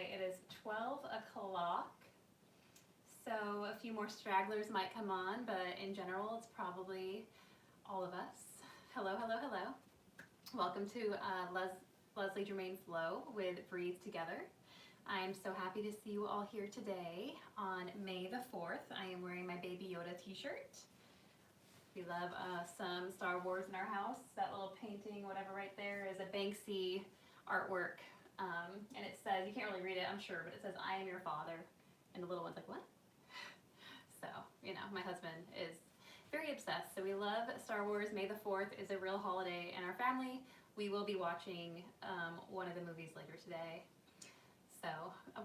Okay, it is 12 o'clock, so a few more stragglers might come on, but in general, it's probably all of us. Hello, hello, hello. Welcome to LeslieRGermain Flow with Breathe Together. I am so happy to see you all here today on May the 4th. I am wearing my Baby Yoda t-shirt. We love some Star Wars in our house. That little painting, whatever right there, is a Banksy artwork. And it says, you can't really read it, I'm sure, but it says, "I am your father." And the little one's like, what? So, you know, my husband is very obsessed. So we love Star Wars. May the 4th is a real holiday in our family. We will be watching one of the movies later today. So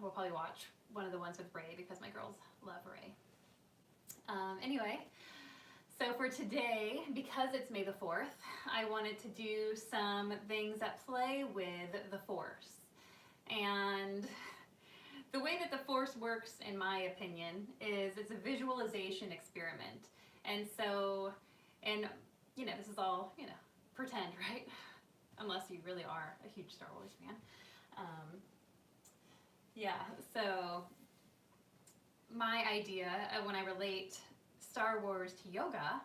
we'll probably watch one of the ones with Rey because my girls love Rey. Anyway, so for today, because it's May the 4th, I wanted to do some things that play with the Force. And the way that the Force works, in my opinion, is it's a visualization experiment. And so, and you know, this is all, you know, pretend, right? Unless you really are a huge Star Wars fan. Yeah, so my idea when I relate Star Wars to yoga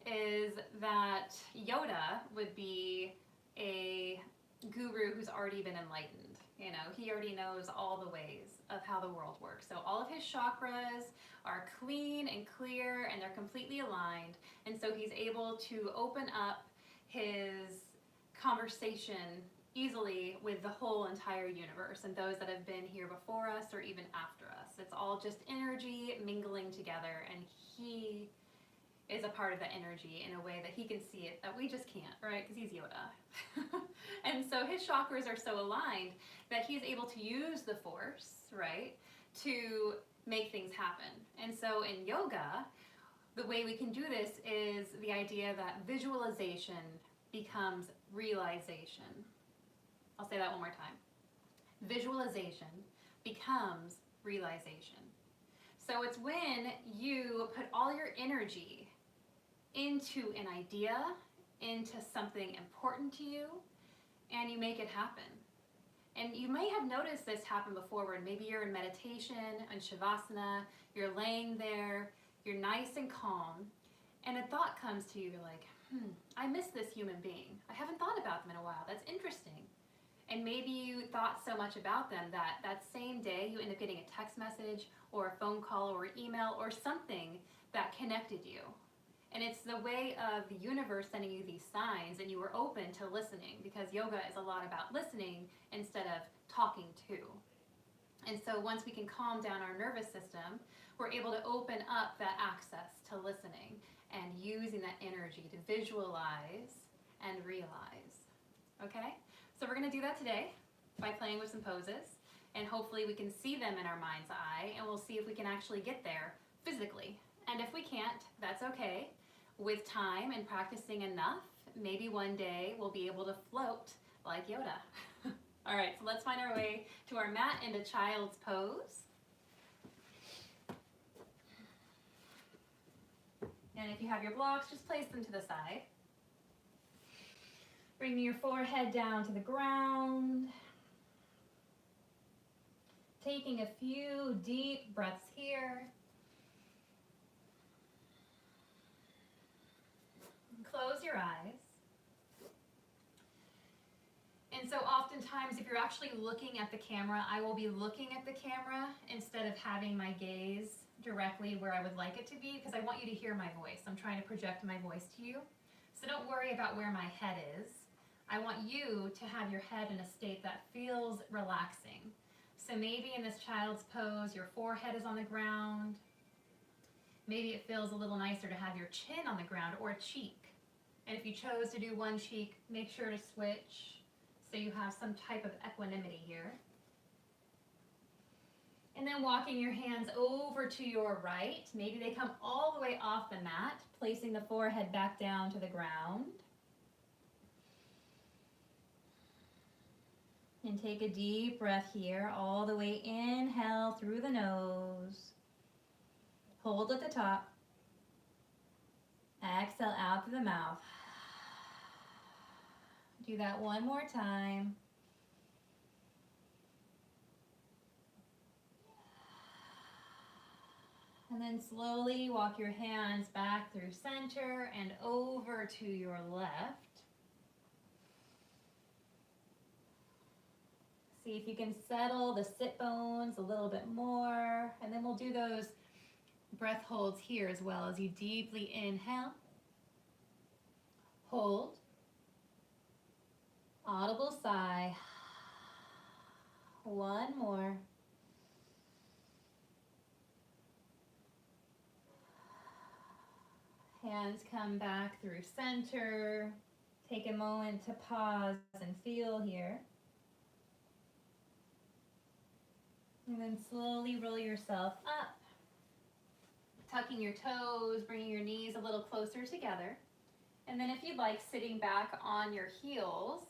is that Yoda would be a guru who's already been enlightened. You know, he already knows all the ways of how the world works. So all of his chakras are clean and clear and they're completely aligned. And so he's able to open up his conversation easily with the whole entire universe and those that have been here before us or even after us. It's all just energy mingling together, and he is a part of that energy in a way that he can see it that we just can't, right? Because he's Yoda. And so his chakras are so aligned that he's able to use the Force, right, to make things happen. And so in yoga, the way we can do this is the idea that visualization becomes realization. I'll say that one more time. Visualization becomes realization. So it's when you put all your energy into an idea, into something important to you, and you make it happen. And you may have noticed this happen before, where maybe you're in meditation, in Savasana, you're laying there, you're nice and calm, and a thought comes to you, you're like, I miss this human being. I haven't thought about them in a while. That's interesting. And maybe you thought so much about them that that same day you end up getting a text message or a phone call or email or something that connected you. And it's the way of the universe sending you these signs, and you were open to listening, because yoga is a lot about listening instead of talking to. And so once we can calm down our nervous system, we're able to open up that access to listening and using that energy to visualize and realize. Okay? So we're going to do that today by playing with some poses, and hopefully we can see them in our mind's eye, and we'll see if we can actually get there physically. And if we can't, that's okay. With time and practicing enough, maybe one day we'll be able to float like Yoda. All right, so let's find our way to our mat into child's pose. And if you have your blocks, just place them to the side. Bring your forehead down to the ground. Taking a few deep breaths here. Close your eyes. And so oftentimes, if you're actually looking at the camera, I will be looking at the camera instead of having my gaze directly where I would like it to be, because I want you to hear my voice. I'm trying to project my voice to you. So don't worry about where my head is. I want you to have your head in a state that feels relaxing. So maybe in this child's pose, your forehead is on the ground. Maybe it feels a little nicer to have your chin on the ground, or a cheek. And if you chose to do one cheek, make sure to switch so you have some type of equanimity here. And then walking your hands over to your right. Maybe they come all the way off the mat, placing the forehead back down to the ground. And take a deep breath here, all the way. Inhale through the nose. Hold at the top. Exhale out through the mouth. Do that one more time. And then slowly walk your hands back through center and over to your left. See if you can settle the sit bones a little bit more. And then we'll do those breath holds here as well as you deeply inhale. Hold. Audible sigh. One more. Hands come back through center. Take a moment to pause and feel here. And then slowly roll yourself up. Tucking your toes, bringing your knees a little closer together. And then if you'd like, sitting back on your heels.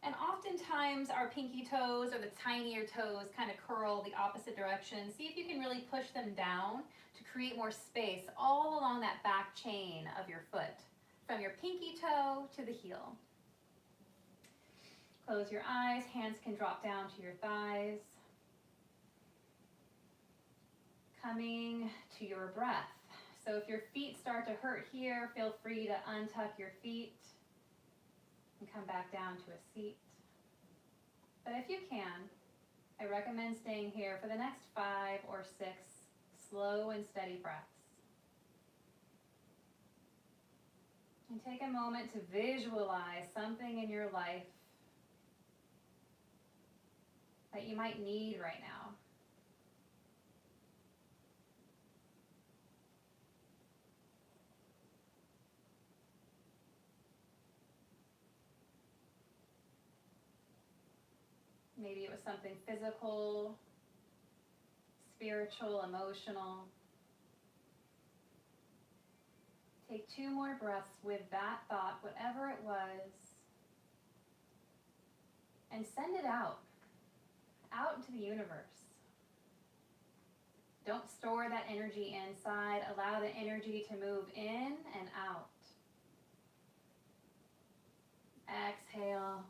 And oftentimes our pinky toes or the tinier toes kind of curl the opposite direction. See if you can really push them down to create more space all along that back chain of your foot, from your pinky toe to the heel. Close your eyes, hands can drop down to your thighs. Coming to your breath. So if your feet start to hurt here, feel free to untuck your feet and come back down to a seat. But if you can, I recommend staying here for the next 5 or 6 slow and steady breaths. And take a moment to visualize something in your life that you might need right now. Maybe it was something physical, spiritual, emotional. Take 2 more breaths with that thought, whatever it was, and send it out into the universe. Don't store that energy inside. Allow the energy to move in and out. Exhale.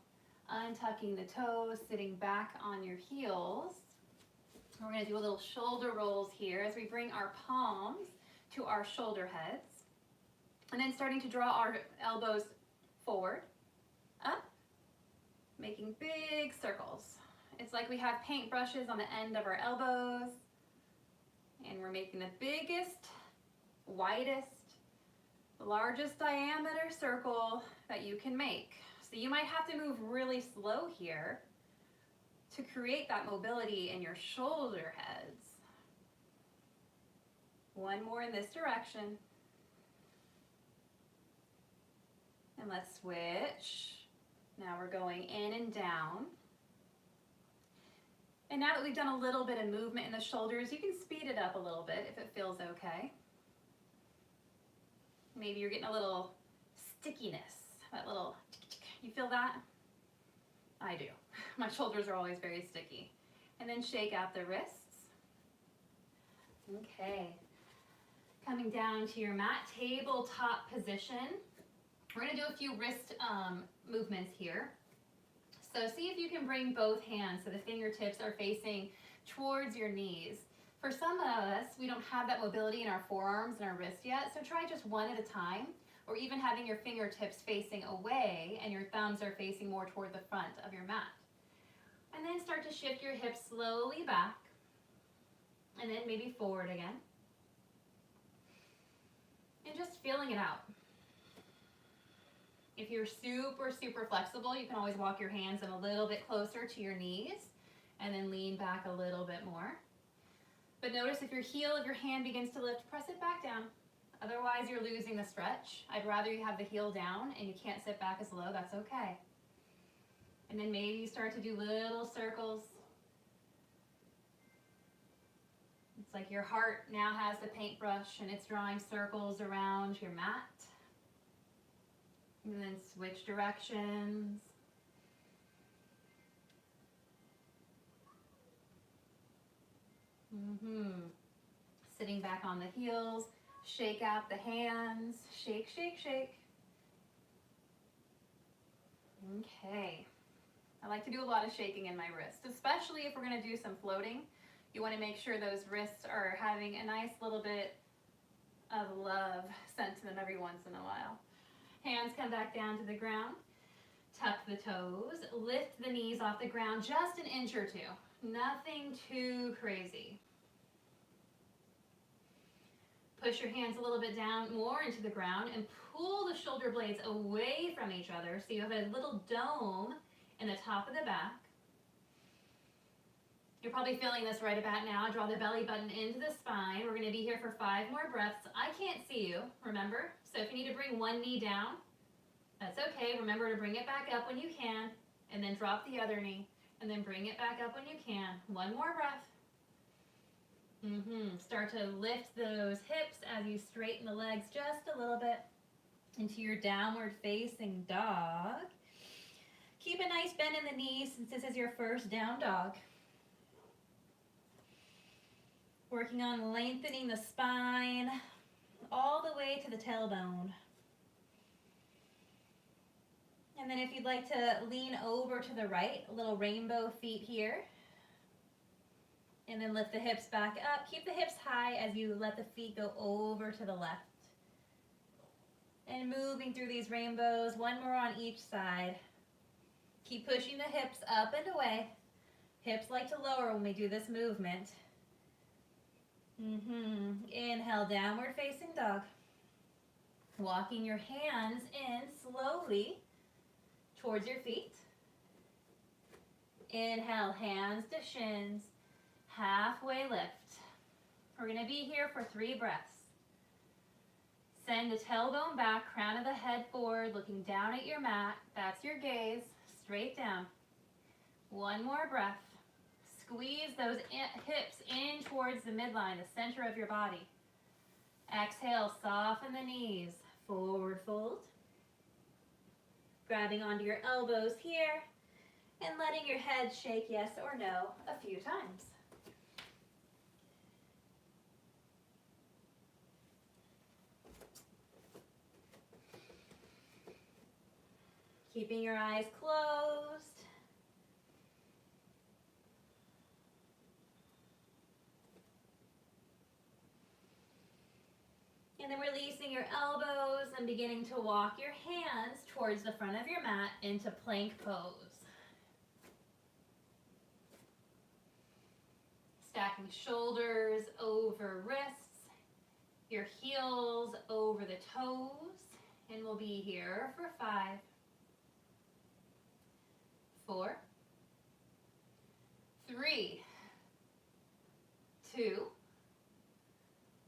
Untucking the toes, sitting back on your heels. We're going to do a little shoulder rolls here as we bring our palms to our shoulder heads. And then starting to draw our elbows forward, up, making big circles. It's like we have paint brushes on the end of our elbows. And we're making the biggest, widest, largest diameter circle that you can make. So you might have to move really slow here to create that mobility in your shoulder heads. One more in this direction. And let's switch. Now we're going in and down. And now that we've done a little bit of movement in the shoulders, you can speed it up a little bit if it feels okay. Maybe you're getting a little stickiness, that little, you feel that? I do. My shoulders are always very sticky. And then shake out the wrists. Okay. Coming down to your mat, tabletop position. We're going to do a few wrist movements here. So see if you can bring both hands so the fingertips are facing towards your knees. For some of us, we don't have that mobility in our forearms and our wrists yet, so try just one at a time, or even having your fingertips facing away and your thumbs are facing more toward the front of your mat. And then start to shift your hips slowly back, and then maybe forward again. And just feeling it out. If you're super, super flexible, you can always walk your hands in a little bit closer to your knees and then lean back a little bit more. But notice if your heel of your hand begins to lift, press it back down. Otherwise, you're losing the stretch. I'd rather you have the heel down and you can't sit back as low, that's okay. And then maybe you start to do little circles. It's like your heart now has the paintbrush and it's drawing circles around your mat. And then switch directions. Sitting back on the heels, shake out the hands, shake, shake, shake. Okay. I like to do a lot of shaking in my wrist, especially if we're going to do some floating, You want to make sure those wrists are having a nice little bit of love sent to them every once in a while. Hands come back down to the ground. Tuck the toes. Lift the knees off the ground just an inch or two. Nothing too crazy. Push your hands a little bit down more into the ground and pull the shoulder blades away from each other so you have a little dome in the top of the back. You're probably feeling this right about now. Draw the belly button into the spine. We're going to be here for 5 more breaths. I can't see you, remember? So if you need to bring one knee down, that's okay. Remember to bring it back up when you can, and then drop the other knee, and then bring it back up when you can. One more breath. Start to lift those hips as you straighten the legs just a little bit into your downward facing dog. Keep a nice bend in the knees since this is your first down dog. Working on lengthening the spine all the way to the tailbone. And then if you'd like to lean over to the right, a little rainbow feet here. And then lift the hips back up. Keep the hips high as you let the feet go over to the left. And moving through these rainbows, one more on each side. Keep pushing the hips up and away. Hips like to lower when we do this movement. Inhale, downward facing dog. Walking your hands in slowly towards your feet. Inhale, hands to shins. Halfway lift. We're going to be here for 3 breaths. Send the tailbone back, crown of the head forward, looking down at your mat. That's your gaze, straight down. One more breath. Squeeze those hips in towards the midline, the center of your body. Exhale, soften the knees. Forward fold. Grabbing onto your elbows here and letting your head shake yes or no a few times. Keeping your eyes closed. And then releasing your elbows and beginning to walk your hands towards the front of your mat into plank pose. Stacking shoulders over wrists, your heels over the toes, and we'll be here for 5, 4, 3, 2,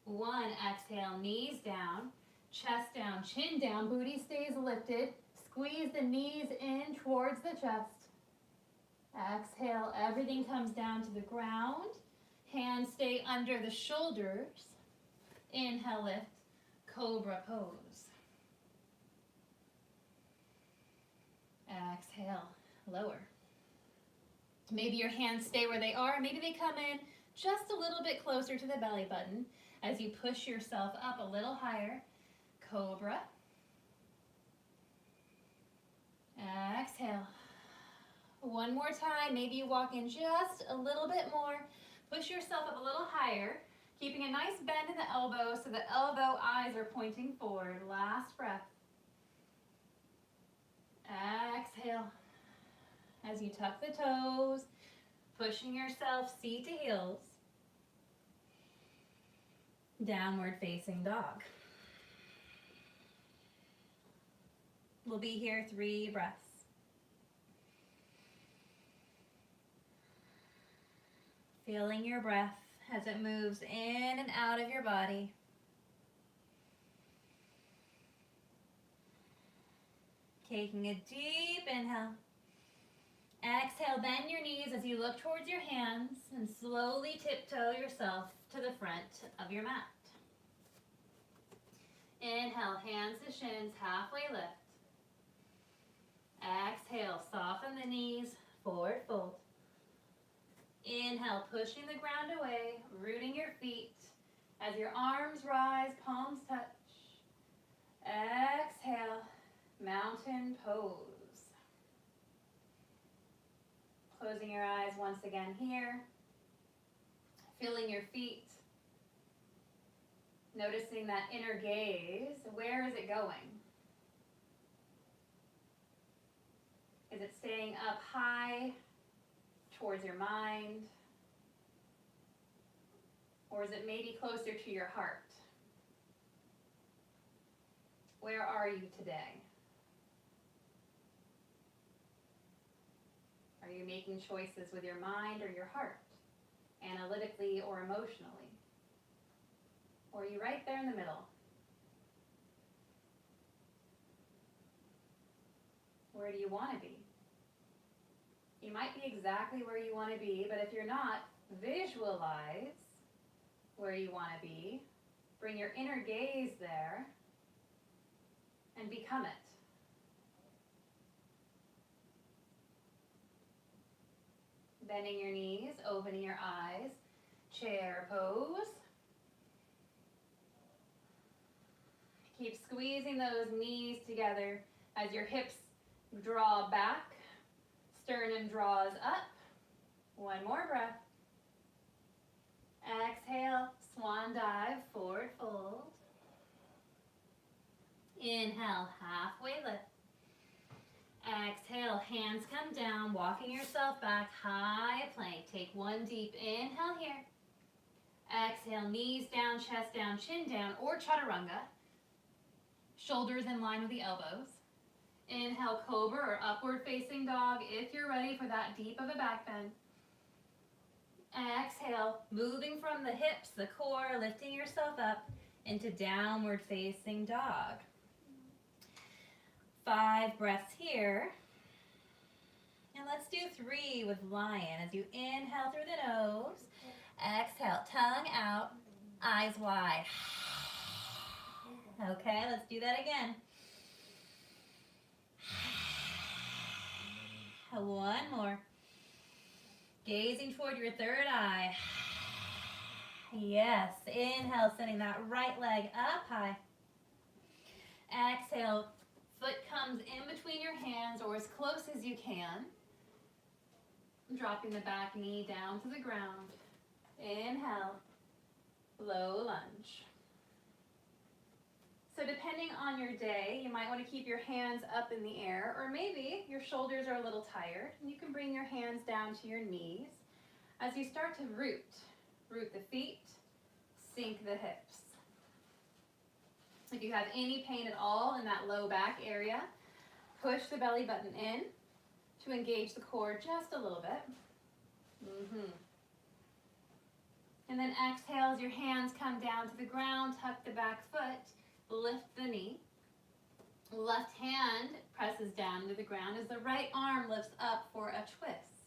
1. Exhale, knees down, chest down, chin down, booty stays lifted. Squeeze the knees in towards the chest. Exhale, everything comes down to the ground. Hands stay under the shoulders. Inhale, lift, cobra pose. Exhale, lower. Maybe your hands stay where they are. Maybe they come in just a little bit closer to the belly button as you push yourself up a little higher. Cobra. Exhale. One more time. Maybe you walk in just a little bit more. Push yourself up a little higher, keeping a nice bend in the elbow so the elbow eyes are pointing forward. Last breath. Exhale. As you tuck the toes, pushing yourself seat to heels. Downward facing dog. We'll be here 3 breaths. Feeling your breath as it moves in and out of your body. Taking a deep inhale. Exhale, bend your knees as you look towards your hands and slowly tiptoe yourself to the front of your mat. Inhale, hands to shins, halfway lift. Exhale, soften the knees, forward fold. Inhale, pushing the ground away, rooting your feet. As your arms rise, palms touch. Exhale, mountain pose. Closing your eyes once again here. Feeling your feet. Noticing that inner gaze. Where is it going? Is it staying up high towards your mind? Or is it maybe closer to your heart? Where are you today? Are you making choices with your mind or your heart? Analytically or emotionally? Or are you right there in the middle? Where do you want to be? You might be exactly where you want to be, but if you're not, visualize where you want to be. Bring your inner gaze there and become it. Bending your knees, opening your eyes, chair pose. Keep squeezing those knees together as your hips draw back, sternum draws up. One more breath. Exhale, swan dive, forward fold. Inhale, halfway lift. Exhale, hands come down, walking yourself back, high plank. Take one deep inhale here. Exhale, knees down, chest down, chin down, or chaturanga. Shoulders in line with the elbows. Inhale, cobra or upward facing dog if you're ready for that deep of a back bend. Exhale, moving from the hips, the core, lifting yourself up into downward facing dog. 5 breaths here. And let's do 3 with lion. As you inhale through the nose, exhale, tongue out, eyes wide. Okay, let's do that again. One more. Gazing toward your third eye. Yes, inhale, sending that right leg up high. Exhale, foot comes in between your hands or as close as you can. Dropping the back knee down to the ground. Inhale, low lunge. So depending on your day, you might want to keep your hands up in the air, or maybe your shoulders are a little tired, and you can bring your hands down to your knees. As you start to root the feet, sink the hips. If you have any pain at all in that low back area, push the belly button in to engage the core just a little bit. And then exhale as your hands come down to the ground, tuck the back foot, lift the knee. Left hand presses down to the ground as the right arm lifts up for a twist.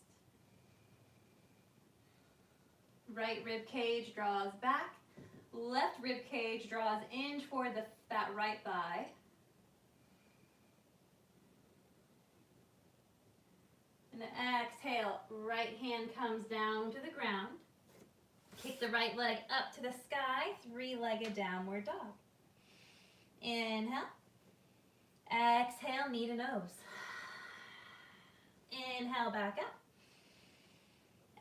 Right rib cage draws back. Left rib cage draws in toward that right thigh. And then exhale, right hand comes down to the ground. Kick the right leg up to the sky, 3-legged downward dog. Inhale. Exhale, knee to nose. Inhale, back up.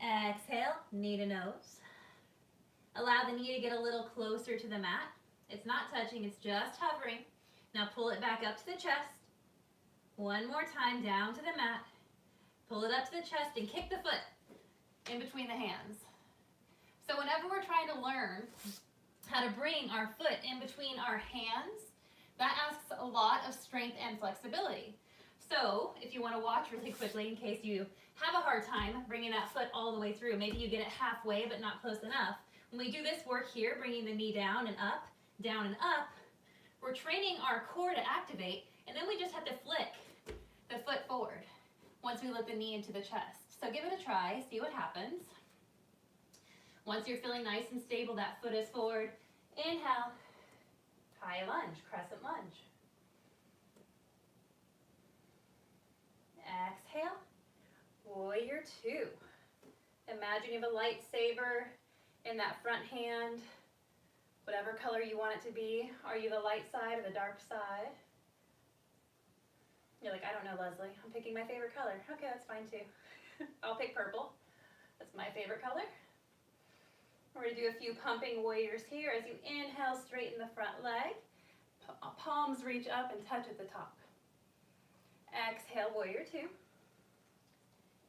Exhale, knee to nose. Allow the knee to get a little closer to the mat. It's not touching, it's just hovering. Now pull it back up to the chest. One more time, down to the mat. Pull it up to the chest and kick the foot in between the hands. So whenever we're trying to learn how to bring our foot in between our hands, that asks a lot of strength and flexibility. So if you want to watch really quickly in case you have a hard time bringing that foot all the way through, maybe you get it halfway but not close enough. When we do this work here, bringing the knee down and up, we're training our core to activate, and then we just have to flick the foot forward once we lift the knee into the chest. So give it a try, see what happens. Once you're feeling nice and stable, that foot is forward. Inhale, high lunge, crescent lunge. Exhale, warrior 2. Imagine you have a lightsaber in that front hand, whatever color you want it to be. Are you the light side or the dark side? You're like, I don't know, Leslie. I'm picking my favorite color. Okay, that's fine too. I'll pick purple. That's my favorite color. We're going to do a few pumping warriors here. As you inhale, straighten the front leg. Palms reach up and touch at the top. Exhale, warrior two.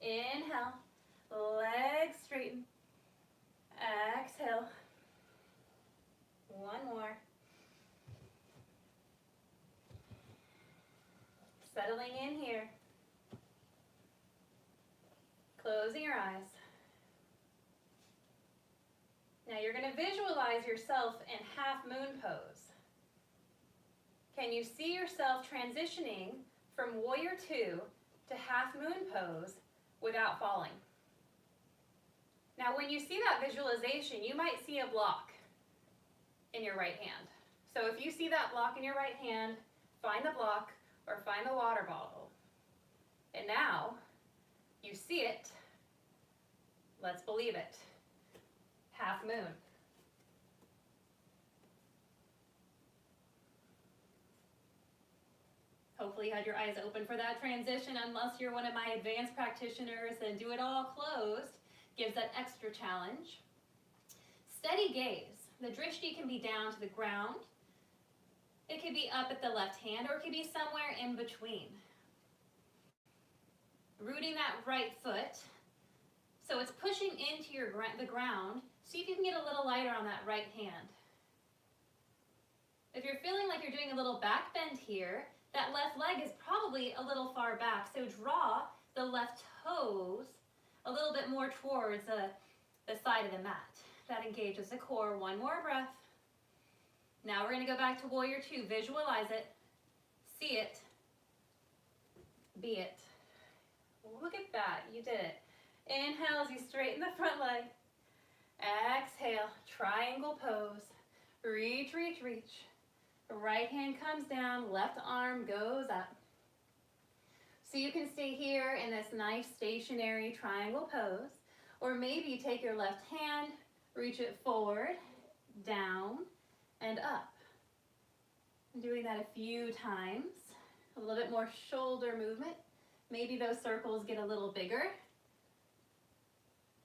Inhale, legs straighten. Exhale. One more. Settling in here. Closing your eyes. Now you're going to visualize yourself in half moon pose. Can you see yourself transitioning from warrior two to half moon pose without falling? Now when you see that visualization, you might see a block in your right hand. So if you see that block in your right hand, find the block or find the water bottle. And now you see it. Let's believe it. Half moon. Hopefully you had your eyes open for that transition. Unless you're one of my advanced practitioners, then do it all closed. Gives that extra challenge. Steady gaze. The drishti can be down to the ground. It could be up at the left hand, or it could be somewhere in between. Rooting that right foot, so it's pushing into the ground. See if you can get a little lighter on that right hand. If you're feeling like you're doing a little back bend here, that left leg is probably a little far back, so draw the left toes a little bit more towards the side of the mat. That engages the core. One more breath. Now we're going to go back to warrior two. Visualize it, see it, be it. Look at that, you did it. Inhale as you straighten the front leg. Exhale, triangle pose. Reach, reach, reach. Right hand comes down, left arm goes up. So you can stay here in this nice stationary triangle pose, or maybe you take your left hand, reach it forward, down, and up. Doing that a few times. A little bit more shoulder movement. Maybe those circles get a little bigger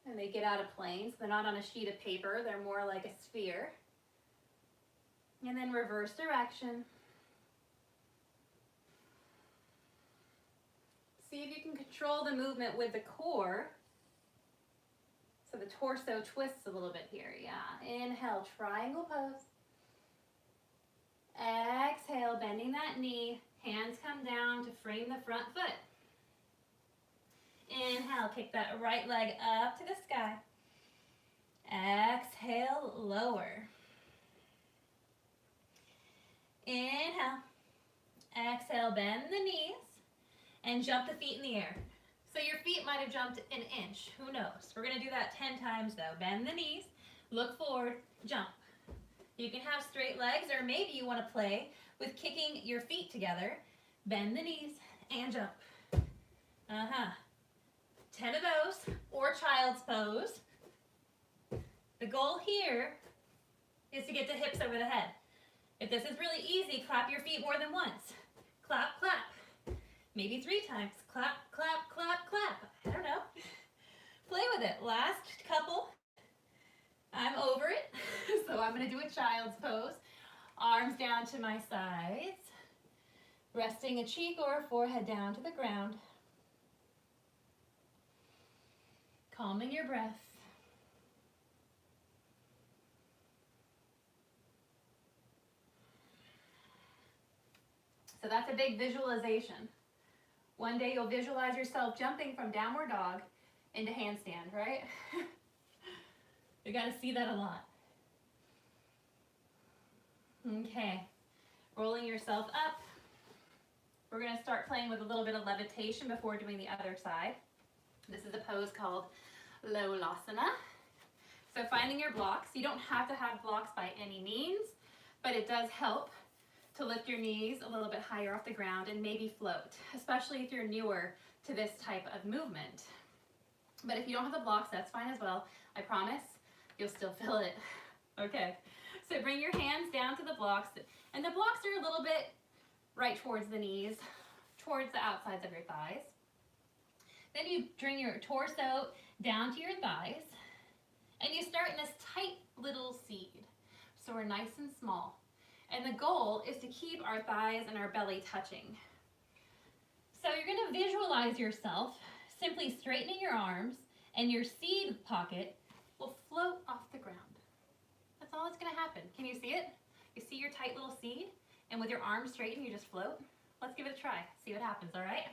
and they get out of plane, so they're not on a sheet of paper, they're more like a sphere. And then reverse direction. See if you can control the movement with the core. So the torso twists a little bit here. Yeah. Inhale, triangle pose. Exhale, bending that knee. Hands come down to frame the front foot. Inhale, kick that right leg up to the sky. Exhale, lower. Inhale. Exhale, bend the knees and jump the feet in the air. So your feet might have jumped an inch. Who knows? We're going to do that 10 times though. Bend the knees, look forward, jump. You can have straight legs, or maybe you want to play with kicking your feet together. Bend the knees and jump. 10 of those, or child's pose. The goal here is to get the hips over the head. If this is really easy, clap your feet more than once. Clap, clap. Maybe 3 times. Clap, clap, clap, clap. I don't know. Play with it. Last couple. I'm over it. So I'm going to do a child's pose. Arms down to my sides. Resting a cheek or a forehead down to the ground. Calming your breath. So that's a big visualization. One day you'll visualize yourself jumping from downward dog into handstand, right? You got to see that a lot. Okay, rolling yourself up. We're going to start playing with a little bit of levitation before doing the other side. This is a pose called Lolasana. So finding your blocks. You don't have to have blocks by any means, but it does help to lift your knees a little bit higher off the ground and maybe float, especially if you're newer to this type of movement. But if you don't have the blocks, that's fine as well. I promise you'll still feel it. Okay, so bring your hands down to the blocks, and the blocks are a little bit right towards the knees, towards the outsides of your thighs. Then you bring your torso down to your thighs, And you start in this tight little seed. So we're nice and small. And the goal is to keep our thighs and our belly touching. So you're going to visualize yourself simply straightening your arms, and your seed pocket will float off the ground. That's all that's going to happen. Can you see it? You see your tight little seed? And with your arms straightened, you just float? Let's give it a try. See what happens, all right?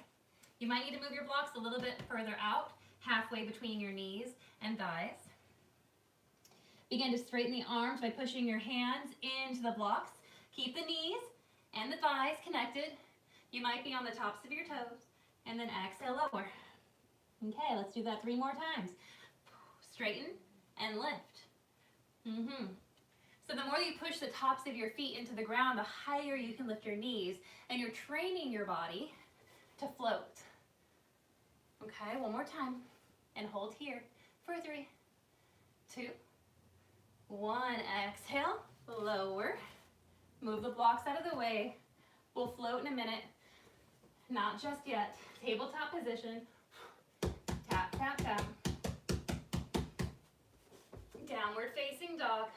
You might need to move your blocks a little bit further out, halfway between your knees and thighs. Begin to straighten the arms by pushing your hands into the blocks. Keep the knees and the thighs connected. You might be on the tops of your toes. And then exhale, lower. Okay, let's do that 3 more times. Straighten and lift. So the more you push the tops of your feet into the ground, the higher you can lift your knees. And you're training your body to float. Okay, 1 more time. And hold here for 3, 2, 1. Exhale, lower. Move the blocks out of the way. We'll float in a minute. Not just yet. Tabletop position. Tap, tap, tap. Downward facing dog.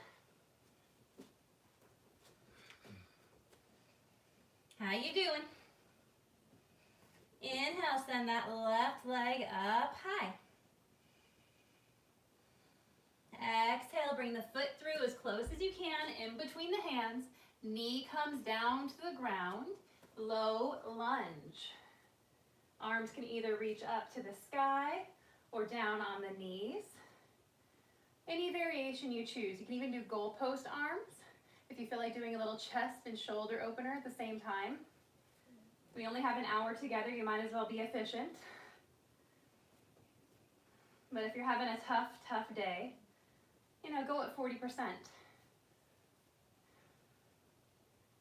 How you doing? Inhale, send that left leg up high. Exhale, bring the foot through as close as you can in between the hands. Knee comes down to the ground. Low lunge. Arms can either reach up to the sky or down on the knees. Any variation you choose. You can even do goalpost arms if you feel like doing a little chest and shoulder opener at the same time. We only have an hour together, you might as well be efficient. But if you're having a tough day, go at 40%.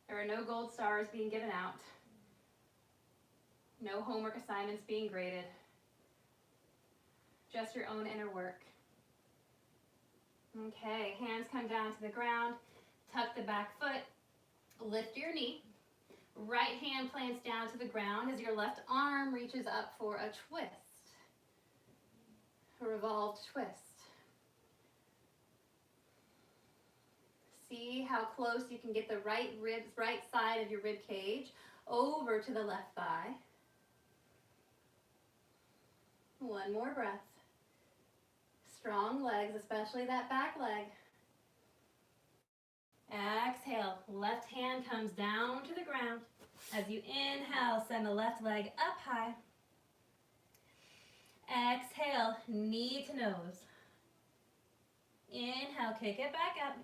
There are no gold stars being given out. No homework assignments being graded. Just your own inner work. Okay, hands come down to the ground. Tuck the back foot. Lift your knee. Right hand plants down to the ground as your left arm reaches up for a twist. A revolved twist. See how close you can get the right side of your rib cage over to the left thigh. 1 more breath. Strong legs, especially that back leg. Exhale, left hand comes down to the ground. As you inhale, send the left leg up high. Exhale, knee to nose. Inhale, kick it back up.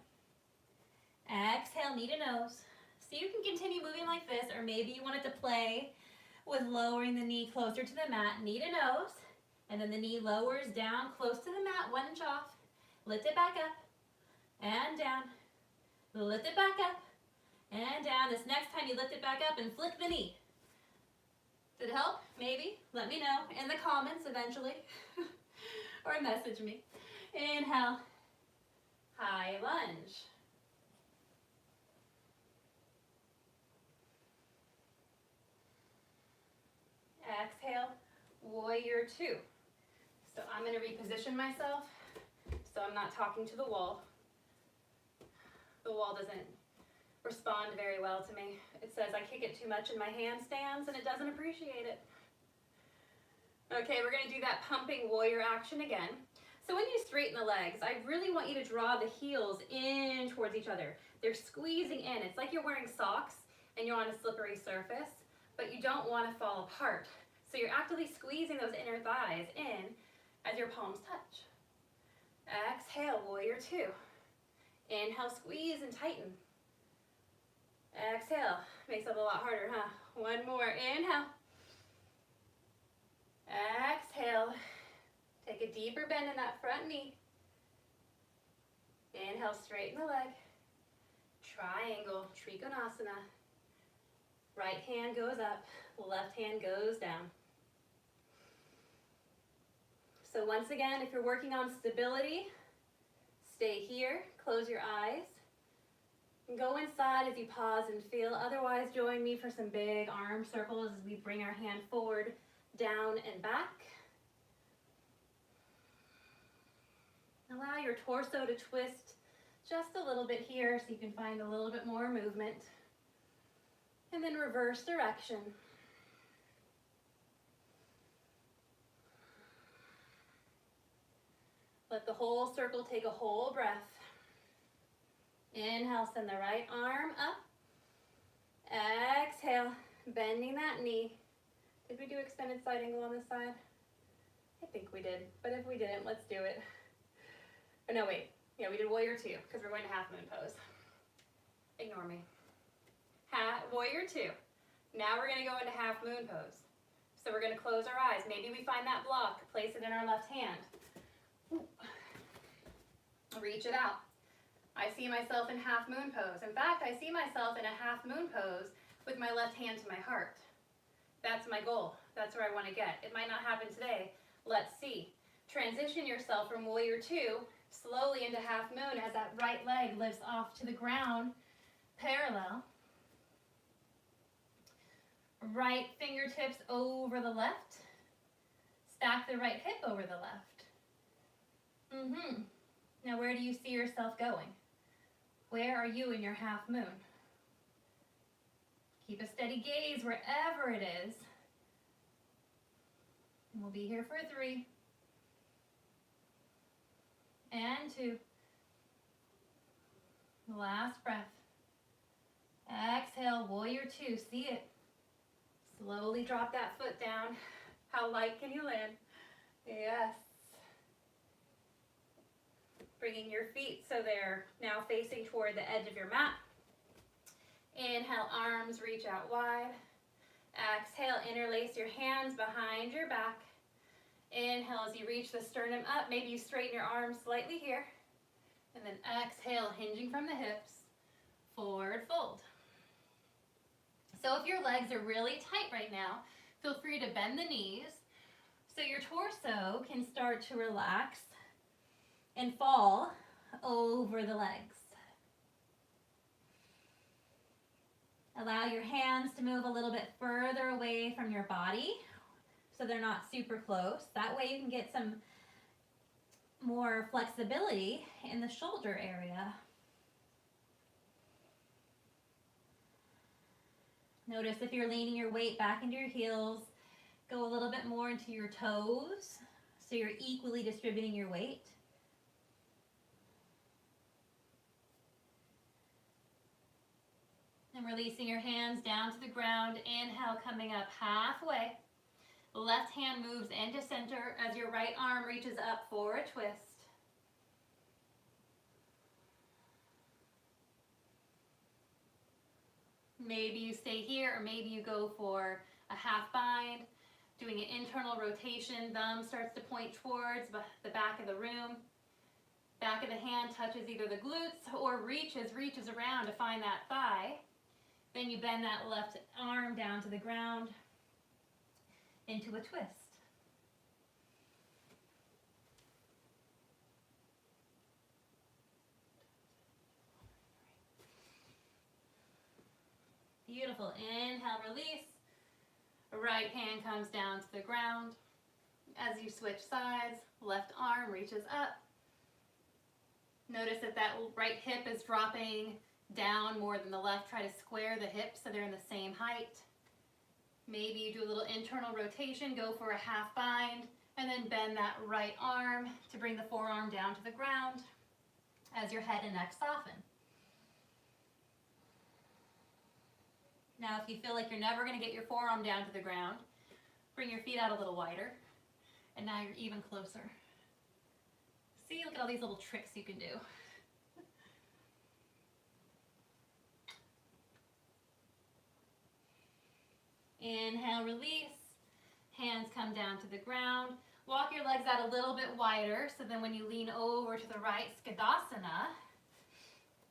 Exhale, knee to nose. So you can continue moving like this, or maybe you wanted to play with lowering the knee closer to the mat, knee to nose, and then the knee lowers down close to the mat, 1 inch off. Lift it back up and down. Lift it back up and down. This next time you lift it back up and flick the knee. Did it help? Maybe. Let me know in the comments eventually or message me. Inhale, high lunge. Exhale, warrior 2. So I'm going to reposition myself so I'm not talking to the wall. The wall doesn't respond very well to me. It says I kick it too much in my handstands and it doesn't appreciate it. Okay, we're going to do that pumping warrior action again. So when you straighten the legs, I really want you to draw the heels in towards each other. They're squeezing in. It's like you're wearing socks and you're on a slippery surface, but you don't want to fall apart. So you're actively squeezing those inner thighs in as your palms touch. Exhale, warrior 2. Inhale, squeeze and tighten. Exhale, makes it a lot harder, huh? 1 more, inhale. Exhale, take a deeper bend in that front knee. Inhale, straighten the leg. Triangle, Trikonasana. Right hand goes up, left hand goes down. So once again, if you're working on stability, stay here, close your eyes. And go inside as you pause and feel. Otherwise, join me for some big arm circles as we bring our hand forward, down and back. Allow your torso to twist just a little bit here so you can find a little bit more movement. And then reverse direction. Let the whole circle take a whole breath. Inhale, send the right arm up. Exhale, bending that knee. Did we do extended side angle on this side? I think we did, but if we didn't, let's do it. Oh, no, wait. Yeah, we did warrior two because we're going to half moon pose. Ignore me. Warrior two. Now we're going to go into half moon pose. So we're going to close our eyes. Maybe we find that block, place it in our left hand. Ooh. Reach it out. I see myself in half moon pose. In fact, I see myself in a half moon pose with my left hand to my heart. That's my goal. That's where I want to get. It might not happen today. Let's see. Transition yourself from warrior two slowly into half moon as that right leg lifts off to the ground, parallel. Right fingertips over the left. Stack the right hip over the left. Now where do you see yourself going? Where are you in your half moon? Keep a steady gaze wherever it is. And we'll be here for 3. And 2. Last breath. Exhale, warrior two. See it. Slowly drop that foot down. How light can you land? Yes. Bringing your feet so they're now facing toward the edge of your mat. Inhale, arms reach out wide. Exhale, interlace your hands behind your back. Inhale as you reach the sternum up. Maybe you straighten your arms slightly here. And then exhale, hinging from the hips. Forward fold. So if your legs are really tight right now, feel free to bend the knees so your torso can start to relax and fall over the legs. Allow your hands to move a little bit further away from your body so they're not super close. That way you can get some more flexibility in the shoulder area. Notice if you're leaning your weight back into your heels, go a little bit more into your toes so you're equally distributing your weight. And releasing your hands down to the ground. Inhale, coming up halfway. Left hand moves into center as your right arm reaches up for a twist. Maybe you stay here, or maybe you go for a half bind, doing an internal rotation. Thumb starts to point towards the back of the room. Back of the hand touches either the glutes or reaches around to find that thigh. Then you bend that left arm down to the ground into a twist. Beautiful. Inhale, release. Right hand comes down to the ground. As you switch sides, left arm reaches up. Notice that that right hip is dropping down more than the left. Try to square the hips so they're in the same height. Maybe you do a little internal rotation, go for a half bind, and then bend that right arm to bring the forearm down to the ground as your head and neck soften. Now, if you feel like you're never going to get your forearm down to the ground, bring your feet out a little wider, and now you're even closer. See, look at all these little tricks you can do. Inhale, release. Hands come down to the ground. Walk your legs out a little bit wider, so then when you lean over to the right, Skadasana,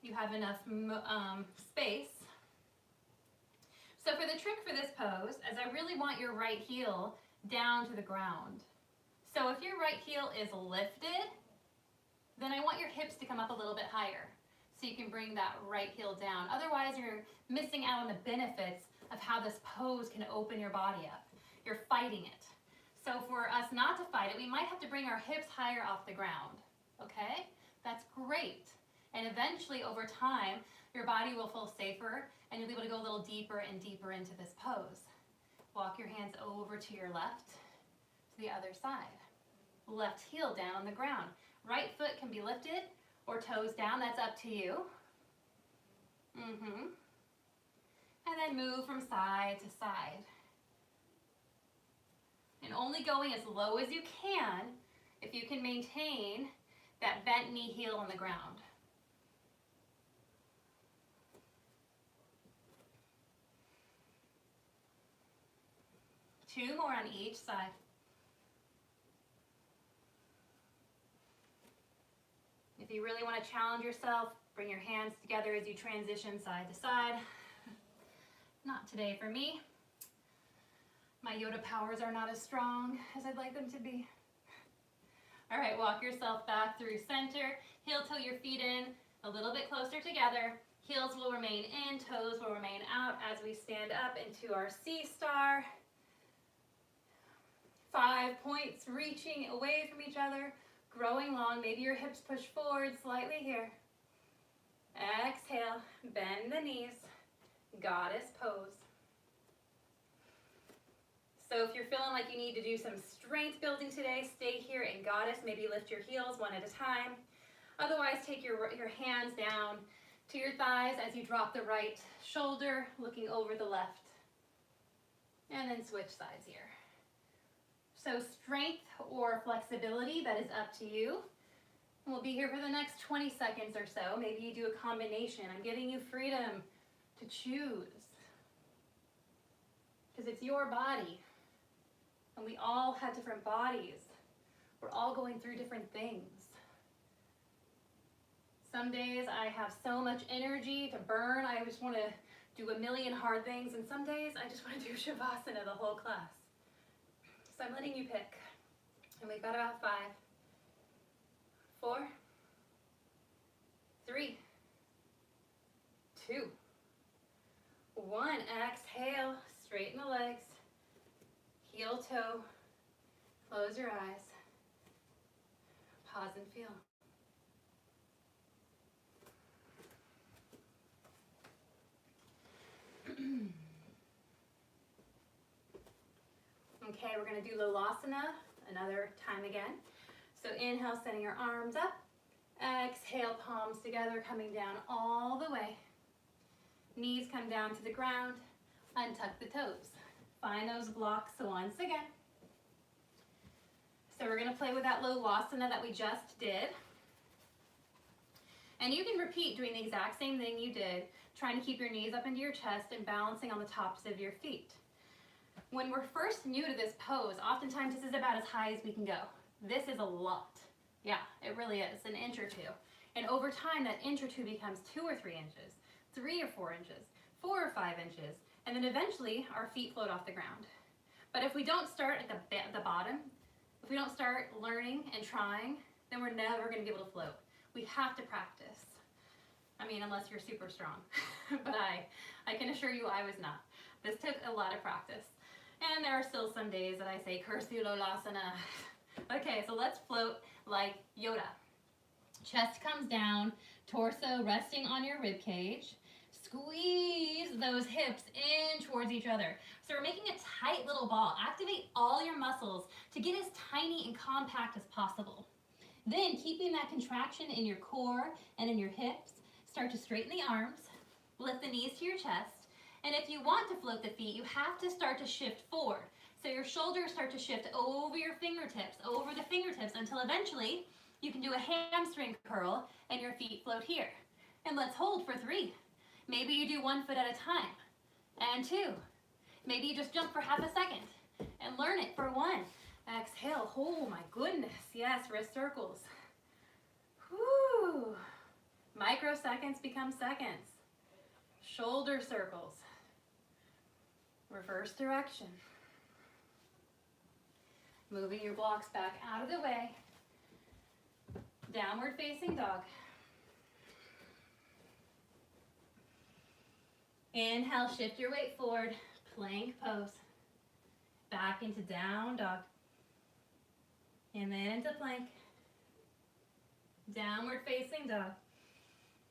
you have enough space. So for the trick for this pose, as I really want your right heel down to the ground. So if your right heel is lifted, then I want your hips to come up a little bit higher so you can bring that right heel down. Otherwise, you're missing out on the benefits of how this pose can open your body up. You're fighting it. So for us not to fight it, we might have to bring our hips higher off the ground. okay? That's great. And eventually, over time, your body will feel safer and you'll be able to go a little deeper and deeper into this pose. Walk your hands over to your left, to the other side. Left heel down on the ground. Right foot can be lifted or toes down, that's up to you. And then move from side to side. And only going as low as you can if you can maintain that bent knee heel on the ground. Two more on each side. If you really want to challenge yourself, bring your hands together as you transition side to side. Not today for me. My Yoda powers are not as strong as I'd like them to be. All right, walk yourself back through center. Heel toe your feet in a little bit closer together. Heels will remain in, toes will remain out as we stand up into our C star. 5 points reaching away from each other, growing long. Maybe your hips push forward slightly here. Exhale, bend the knees, goddess pose. So if you're feeling like you need to do some strength building today, stay here in goddess. Maybe lift your heels one at a time. Otherwise, take your hands down to your thighs as you drop the right shoulder, looking over the left. And then switch sides here. So strength or flexibility, that is up to you. We'll be here for the next 20 seconds or so. Maybe you do a combination. I'm giving you freedom to choose. Because it's your body. And we all have different bodies. We're all going through different things. Some days I have so much energy to burn. I just want to do a million hard things. And some days I just want to do Savasana the whole class. So I'm letting you pick. And we've got about 5, 4, 3, 2, 1. Exhale, straighten the legs. Heel toe. Close your eyes. Pause and feel. Okay, we're going to do Lolasana another time again. So inhale, sending your arms up. Exhale, palms together, coming down all the way. Knees come down to the ground. Untuck the toes. Find those blocks once again. So we're going to play with that Lolasana that we just did. And you can repeat doing the exact same thing you did, trying to keep your knees up into your chest and balancing on the tops of your feet. When we're first new to this pose, oftentimes this is about as high as we can go. This is a lot. Yeah, it really is, an inch or 2. And over time, that inch or 2 becomes 2 or 3 inches, 3 or 4 inches, 4 or 5 inches, and then eventually our feet float off the ground. But if we don't start at the bottom, if we don't start learning and trying, then we're never going to be able to float. We have to practice. I mean, unless you're super strong. But I can assure you I was not. This took a lot of practice. And there are still some days that I say, curse you, Lolasana. Okay, so let's float like Yoda. Chest comes down, torso resting on your rib cage. Squeeze those hips in towards each other. So we're making a tight little ball. Activate all your muscles to get as tiny and compact as possible. Then, keeping that contraction in your core and in your hips, start to straighten the arms, lift the knees to your chest, and if you want to float the feet, you have to start to shift forward. So your shoulders start to shift over your fingertips, over the fingertips, until eventually you can do a hamstring curl and your feet float here. And let's hold for 3. Maybe you do 1 foot at a time, and 2. Maybe you just jump for half a second and learn it for 1. Exhale. Oh my goodness. Yes, wrist circles. Whoo. Microseconds become seconds. Shoulder circles. Reverse direction. Moving your blocks back out of the way. Downward facing dog. Inhale, shift your weight forward. Plank pose. Back into down dog. And then into plank. Downward facing dog.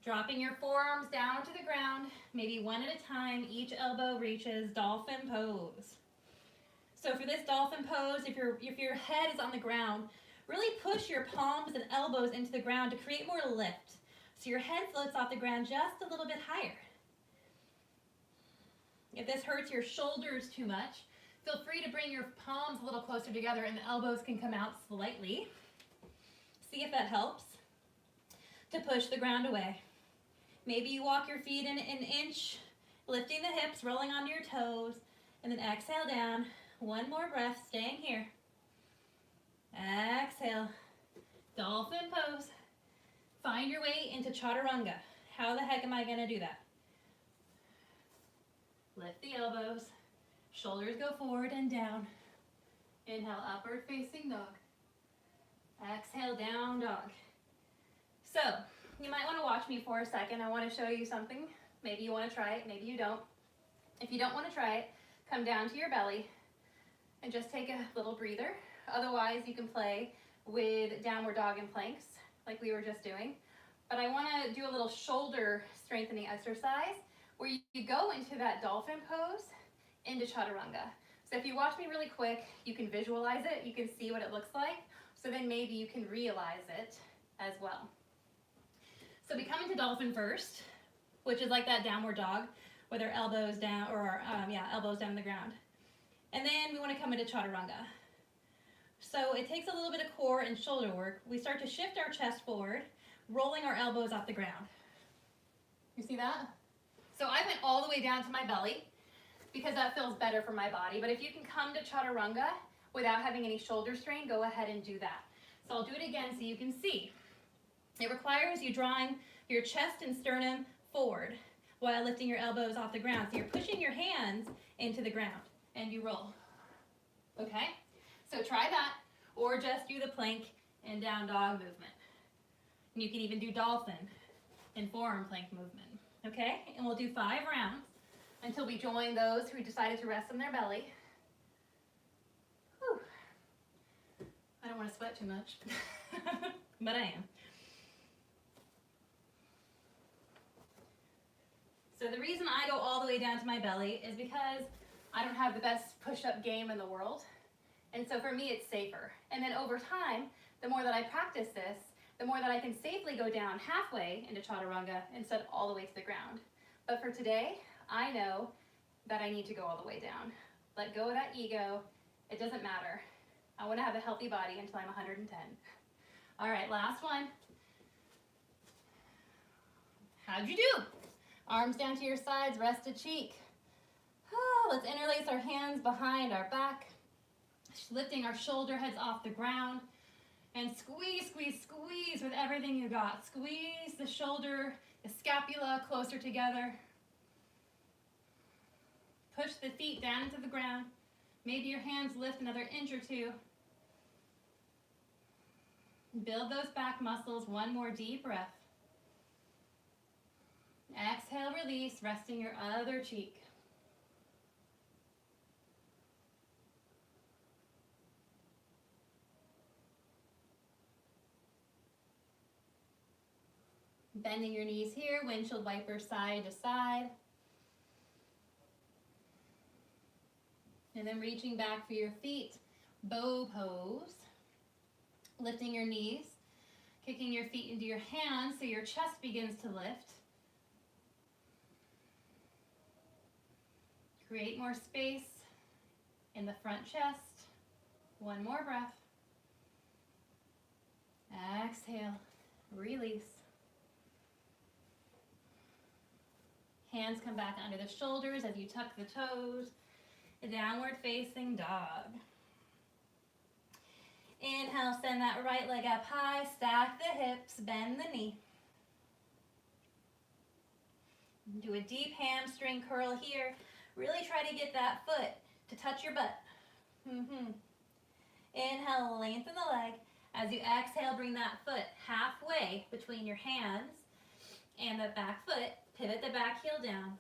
Dropping your forearms down to the ground, maybe one at a time. Each elbow reaches dolphin pose. So for this dolphin pose, if your head is on the ground, really push your palms and elbows into the ground to create more lift. So your head floats off the ground just a little bit higher. If this hurts your shoulders too much, feel free to bring your palms a little closer together and the elbows can come out slightly. See if that helps to push the ground away. Maybe you walk your feet an inch, lifting the hips, rolling onto your toes, and then exhale down. One more breath, staying here. Exhale. Dolphin pose. Find your way into Chaturanga. How the heck am I going to do that? Lift the elbows. Shoulders go forward and down. Inhale, upward facing dog. Exhale, down dog. So, you might want to watch me for a second. I want to show you something. Maybe you want to try it, maybe you don't. If you don't want to try it, come down to your belly and just take a little breather. Otherwise, you can play with downward dog and planks like we were just doing. But I want to do a little shoulder strengthening exercise where you go into that dolphin pose into Chaturanga. So if you watch me really quick, you can visualize it, you can see what it looks like, so then maybe you can realize it as well. So we come into dolphin first, which is like that downward dog with our elbows down, or elbows down on the ground. And then we want to come into Chaturanga. So it takes a little bit of core and shoulder work. We start to shift our chest forward, rolling our elbows off the ground. You see that? So I went all the way down to my belly because that feels better for my body. But if you can come to Chaturanga without having any shoulder strain, go ahead and do that. So I'll do it again so you can see. It requires you drawing your chest and sternum forward while lifting your elbows off the ground. So you're pushing your hands into the ground and you roll. Okay? So try that, or just do the plank and down dog movement. And you can even do dolphin and forearm plank movement. Okay? And we'll do 5 rounds until we join those who decided to rest on their belly. Whew. I don't want to sweat too much, but I am. So the reason I go all the way down to my belly is because I don't have the best push-up game in the world. And so for me, it's safer. And then over time, the more that I practice this, the more that I can safely go down halfway into Chaturanga instead of all the way to the ground. But for today, I know that I need to go all the way down. Let go of that ego. It doesn't matter. I want to have a healthy body until I'm 110. All right, last one. How'd you do? Arms down to your sides, rest a cheek. Let's interlace our hands behind our back, lifting our shoulder heads off the ground, and squeeze, squeeze, squeeze with everything you got. Squeeze the shoulder, the scapula closer together. Push the feet down into the ground. Maybe your hands lift another inch or two. Build those back muscles. One more deep breath. Exhale, release, resting your other cheek. Bending your knees here, windshield wiper side to side. And then reaching back for your feet, bow pose. Lifting your knees, kicking your feet into your hands so your chest begins to lift. Create more space in the front chest. One more breath. Exhale, release. Hands come back under the shoulders as you tuck the toes. Downward facing dog. Inhale, send that right leg up high, stack the hips, bend the knee. Do a deep hamstring curl here. Really try to get that foot to touch your butt. Inhale, lengthen the leg. As you exhale, bring that foot halfway between your hands and the back foot. Pivot the back heel down.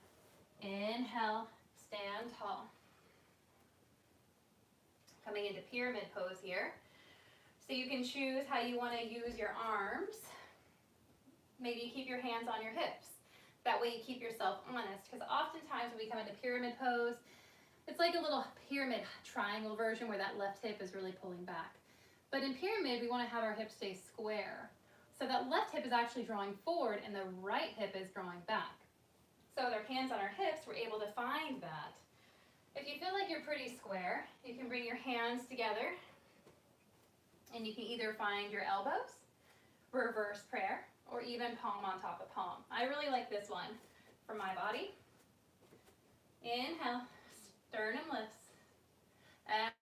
Inhale, stand tall. Coming into pyramid pose here. So you can choose how you want to use your arms Maybe you keep your hands on your hips. That way you keep yourself honest, because oftentimes when we come into pyramid pose, it's like a little pyramid triangle version where that left hip is really pulling back. But in pyramid, we want to have our hips stay square. So that left hip is actually drawing forward and the right hip is drawing back. So with our hands on our hips, we're able to find that. If you feel like you're pretty square, you can bring your hands together and you can either find your elbows, reverse prayer, or even palm on top of palm. I really like this one for my body. Inhale, sternum lifts.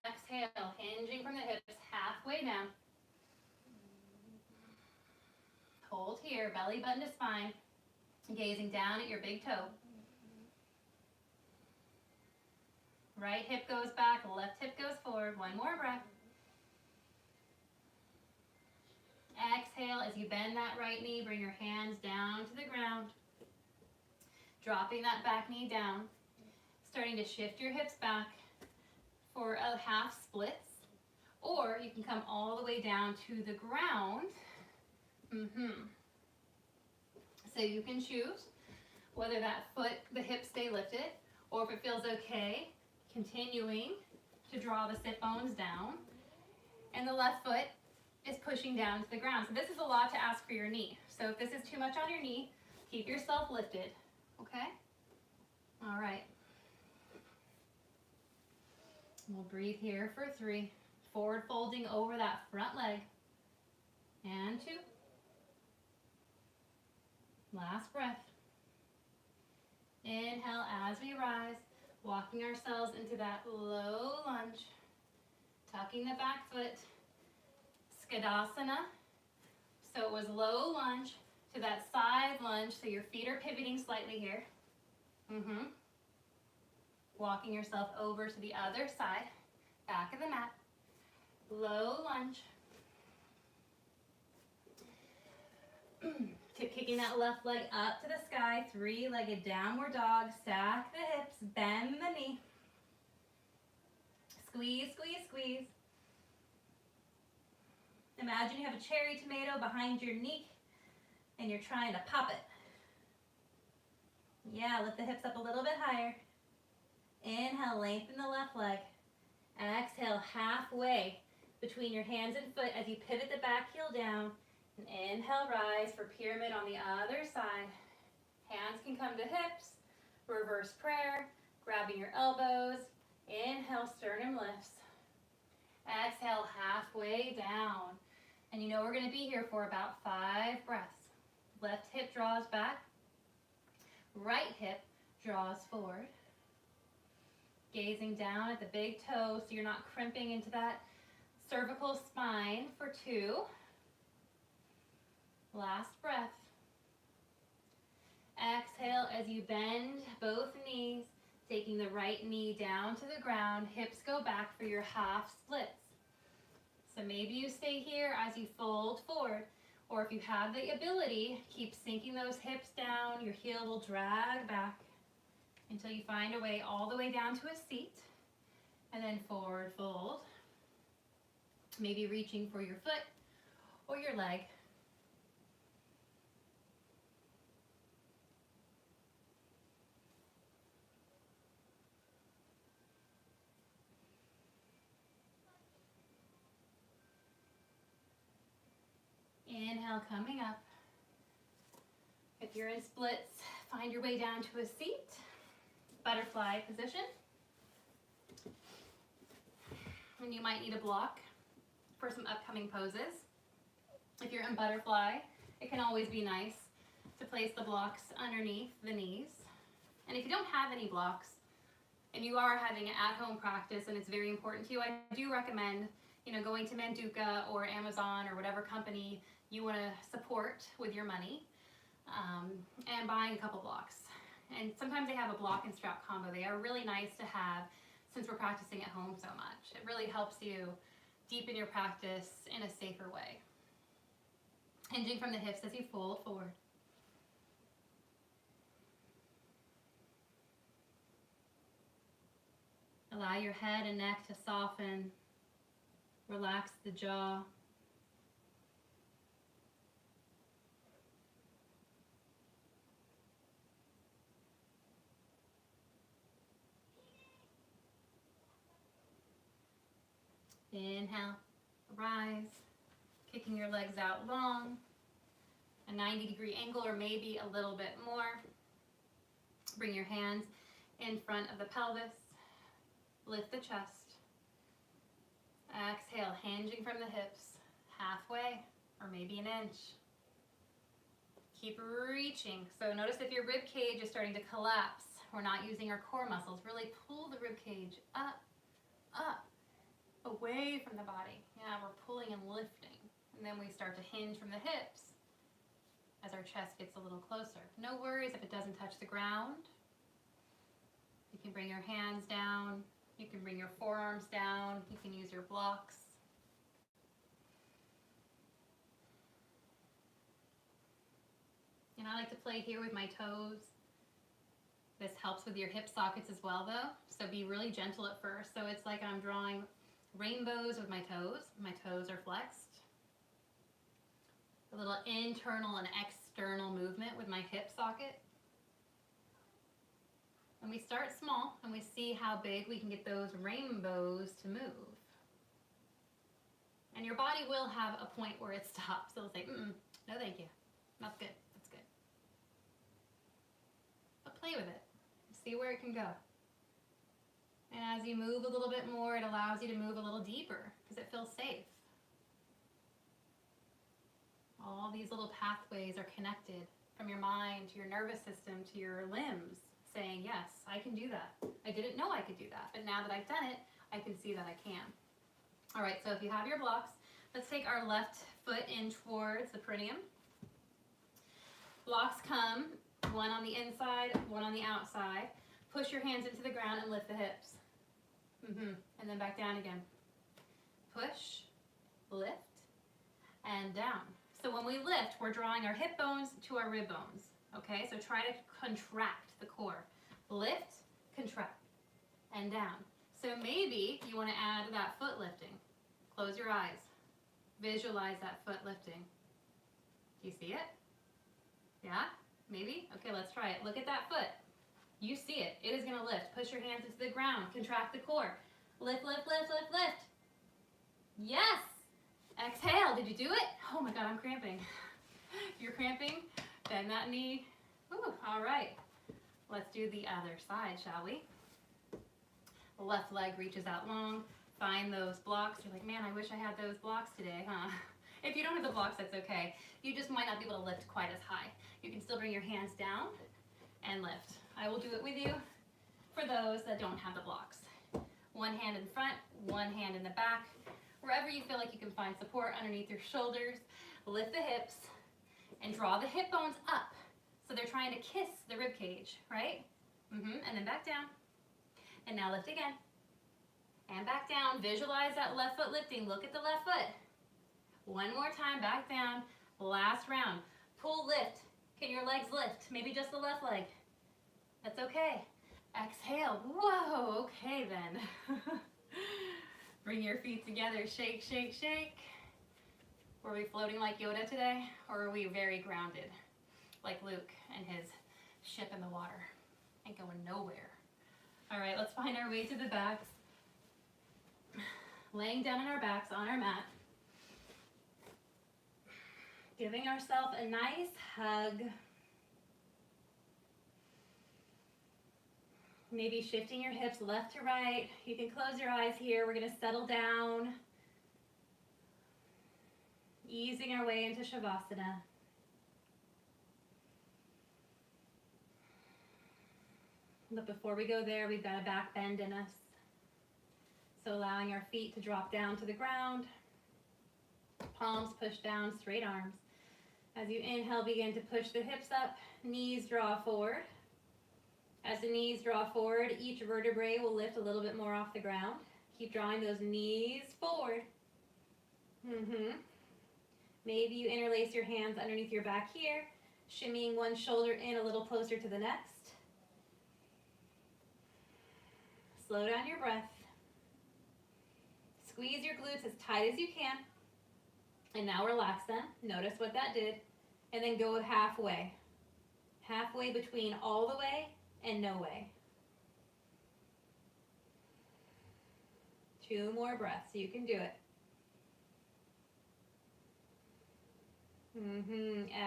Exhale, hinging from the hips, halfway down. Hold here, belly button to spine, gazing down at your big toe. Right hip goes back, left hip goes forward. One more breath. Exhale as you bend that right knee, bring your hands down to the ground. Dropping that back knee down. Starting to shift your hips back for a half splits. Or you can come all the way down to the ground. So you can choose whether that foot, the hips stay lifted, or if it feels okay, continuing to draw the sit bones down. And the left foot is pushing down to the ground. So this is a lot to ask for your knee. So if this is too much on your knee, keep yourself lifted, okay? All right. We'll breathe here for 3. Forward folding over that front leg. And 2. Last breath. Inhale as we rise, walking ourselves into that low lunge. Tucking the back foot. Skadasana. So it was low lunge to that side lunge, so your feet are pivoting slightly here. Walking yourself over to the other side, back of the mat. Low lunge. Kicking that left leg up to the sky, 3-legged downward dog. Stack the hips, bend the knee. Squeeze, squeeze, squeeze. Imagine you have a cherry tomato behind your knee and you're trying to pop it. Yeah, lift the hips up a little bit higher. Inhale, lengthen the left leg. Exhale, halfway between your hands and foot as you pivot the back heel down. And inhale, rise for pyramid on the other side. Hands can come to hips. Reverse prayer, grabbing your elbows. Inhale, sternum lifts. Exhale, halfway down. And you know we're going to be here for about 5 breaths. Left hip draws back. Right hip draws forward. Gazing down at the big toe so you're not crimping into that cervical spine for 2. Last breath. Exhale as you bend both knees, taking the right knee down to the ground. Hips go back for your half splits. So maybe you stay here as you fold forward, or if you have the ability, keep sinking those hips down. Your heel will drag back until you find a way all the way down to a seat, and then forward fold. Maybe reaching for your foot or your leg. Inhale, coming up. If you're in splits, find your way down to a seat. Butterfly position. And you might need a block for some upcoming poses. If you're in butterfly, it can always be nice to place the blocks underneath the knees. And if you don't have any blocks, and you are having an at-home practice and it's very important to you, I do recommend, going to Manduka or Amazon or whatever company you want to support with your money, and buying a couple blocks. And sometimes they have a block and strap combo. They are really nice to have since we're practicing at home so much. It really helps you deepen your practice in a safer way. Hinging from the hips as you fold forward. Allow your head and neck to soften. Relax the jaw. Inhale, rise, kicking your legs out long, a 90-degree angle or maybe a little bit more. Bring your hands in front of the pelvis, lift the chest. Exhale, hinging from the hips, halfway or maybe an inch. Keep reaching. So notice if your rib cage is starting to collapse, we're not using our core muscles. Really pull the rib cage up, up, away from the body. Yeah, we're pulling and lifting. And then we start to hinge from the hips as our chest gets a little closer. No worries if it doesn't touch the ground. You can bring your hands down. You can bring your forearms down. You can use your blocks. And I like to play here with my toes. This helps with your hip sockets as well though. So be really gentle at first. So it's like I'm drawing rainbows with my toes. My toes are flexed. A little internal and external movement with my hip socket. And we start small and we see how big we can get those rainbows to move. And your body will have a point where it stops. It'll say, no thank you. That's good. That's good. But play with it. See where it can go. And as you move a little bit more, it allows you to move a little deeper because it feels safe. All these little pathways are connected from your mind to your nervous system to your limbs, saying, yes, I can do that. I didn't know I could do that, but now that I've done it, I can see that I can. All right, so if you have your blocks, let's take our left foot in towards the perineum. Blocks come, one on the inside, one on the outside. Push your hands into the ground and lift the hips. And then back down again. Push, lift, and down. So when we lift, we're drawing our hip bones to our rib bones. Okay, so try to contract the core. Lift, contract, and down. So maybe you want to add that foot lifting. Close your eyes. Visualize that foot lifting. Do you see it? Yeah? Maybe? Okay, let's try it. Look at that foot. You see it. It is going to lift. Push your hands into the ground. Contract the core. Lift, lift, lift, lift, lift. Yes! Exhale. Did you do it? Oh my God, I'm cramping. You're cramping? Bend that knee. Ooh, all right. Let's do the other side, shall we? Left leg reaches out long. Find those blocks. You're like, man, I wish I had those blocks today, huh? If you don't have the blocks, that's okay. You just might not be able to lift quite as high. You can still bring your hands down and lift. I will do it with you for those that don't have the blocks. One hand in front, one hand in the back. Wherever you feel like you can find support underneath your shoulders, lift the hips and draw the hip bones up. So they're trying to kiss the rib cage, right? And then back down. And now lift again. And back down. Visualize that left foot lifting. Look at the left foot. One more time, back down. Last round. Pull, lift. Can your legs lift? Maybe just the left leg. That's okay. Exhale. Whoa, okay then. Bring your feet together. Shake, shake, shake. Were we floating like Yoda today? Or are we very grounded? Like Luke and his ship in the water. Ain't going nowhere. All right, let's find our way to the backs. Laying down on our backs on our mat. Giving ourselves a nice hug. Maybe shifting your hips left to right. You can close your eyes here. We're going to settle down. Easing our way into Savasana. But before we go there, we've got a back bend in us. So allowing our feet to drop down to the ground. Palms push down, straight arms. As you inhale, begin to push the hips up. Knees draw forward. As the knees draw forward, each vertebrae will lift a little bit more off the ground. Keep drawing those knees forward. Maybe you interlace your hands underneath your back here, shimmying one shoulder in a little closer to the next. Slow down your breath. Squeeze your glutes as tight as you can. And now relax them. Notice what that did. And then go halfway. Halfway between all the way and no way. 2 more breaths. You can do it.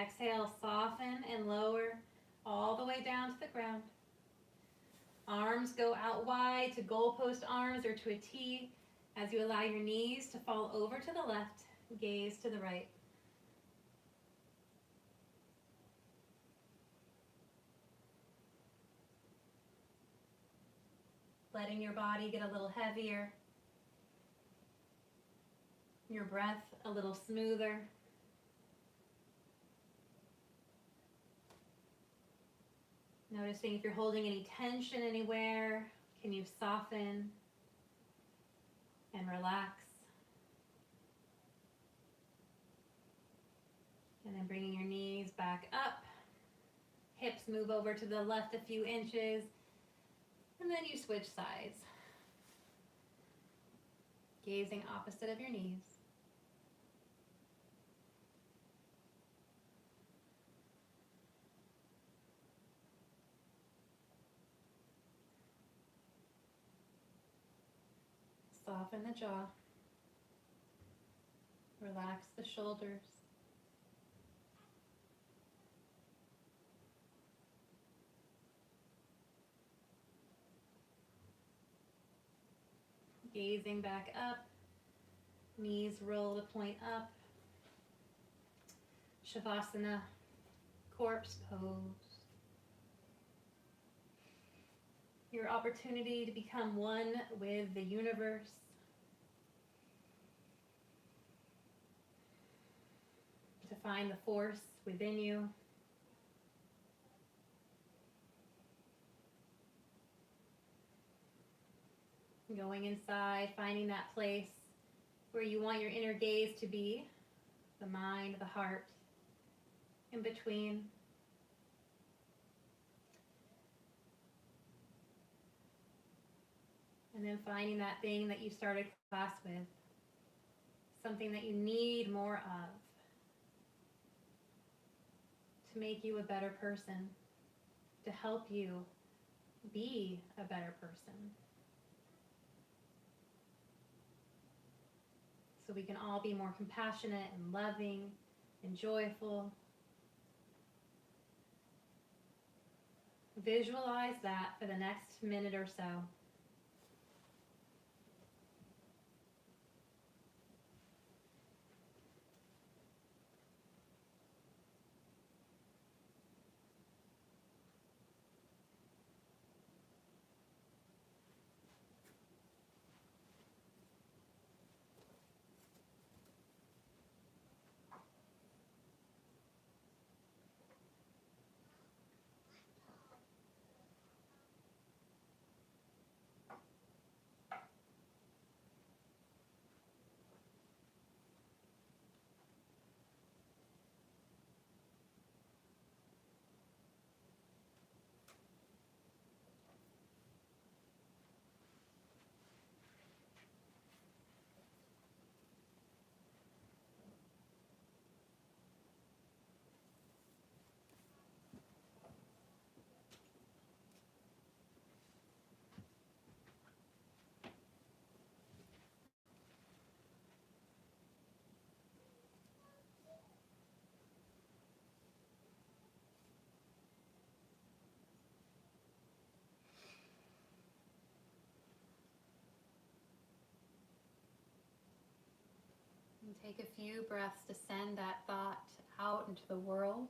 Exhale, soften and lower all the way down to the ground. Arms go out wide to goalpost arms or to a T as you allow your knees to fall over to the left, gaze to the right. Letting your body get a little heavier, your breath a little smoother. Noticing if you're holding any tension anywhere, can you soften and relax? And then bringing your knees back up. Hips move over to the left a few inches. And then you switch sides. Gazing opposite of your knees. Soften the jaw. Relax the shoulders. Gazing back up. Knees roll to point up. Savasana, corpse pose. Your opportunity to become one with the universe. To find the force within you. Going inside, finding that place where you want your inner gaze to be, the mind, the heart, in between. And then finding that thing that you started class with, something that you need more of to make you a better person, to help you be a better person. So we can all be more compassionate and loving and joyful. Visualize that for the next minute or so. And take a few breaths to send that thought out into the world.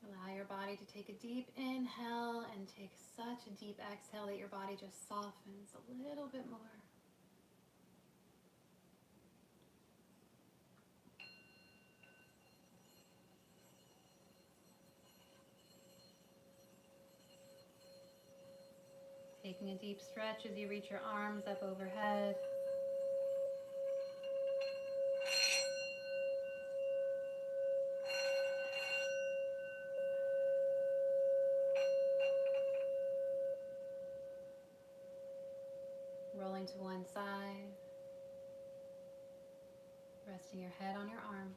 Allow your body to take a deep inhale and take such a deep exhale that your body just softens a little bit more. Taking a deep stretch as you reach your arms up overhead. Rolling to one side. Resting your head on your arm.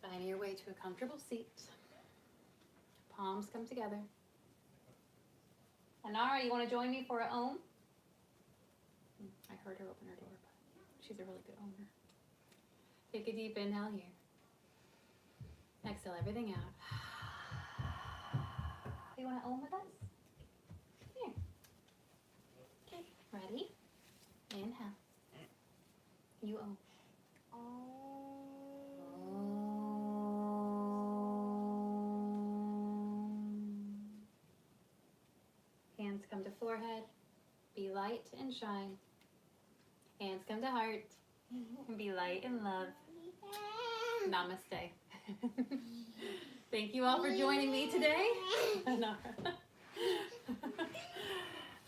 Finding your way to a comfortable seat. Palms come together. Anara, you want to join me for a Om? I heard her open her door, but she's a really good owner. Take a deep inhale here. Exhale everything out. You want to Om with us? Here. Okay, ready? Inhale. You Om. Hands come to forehead. Be light and shine. Hands come to heart. And be light and love. Namaste. Thank you all for joining me today.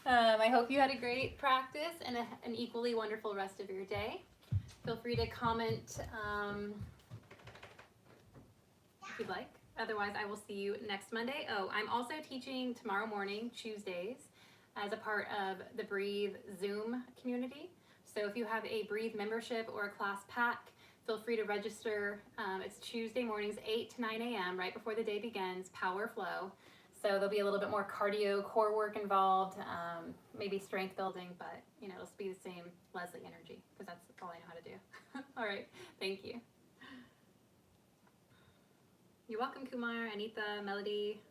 I hope you had a great practice and an equally wonderful rest of your day. Feel free to comment if you'd like. Otherwise, I will see you next Monday. Oh, I'm also teaching tomorrow morning, Tuesdays, as a part of the Breathe Zoom community. So if you have a Breathe membership or a class pack, feel free to register. It's Tuesday mornings, 8 to 9 a.m., right before the day begins, power flow. So there'll be a little bit more cardio, core work involved, maybe strength building, but you know, it'll be the same Leslie energy, because that's all I know how to do. All right, thank you. You're welcome, Kumar, Anita, Melody.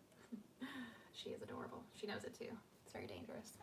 She is adorable. She knows it too. It's very dangerous.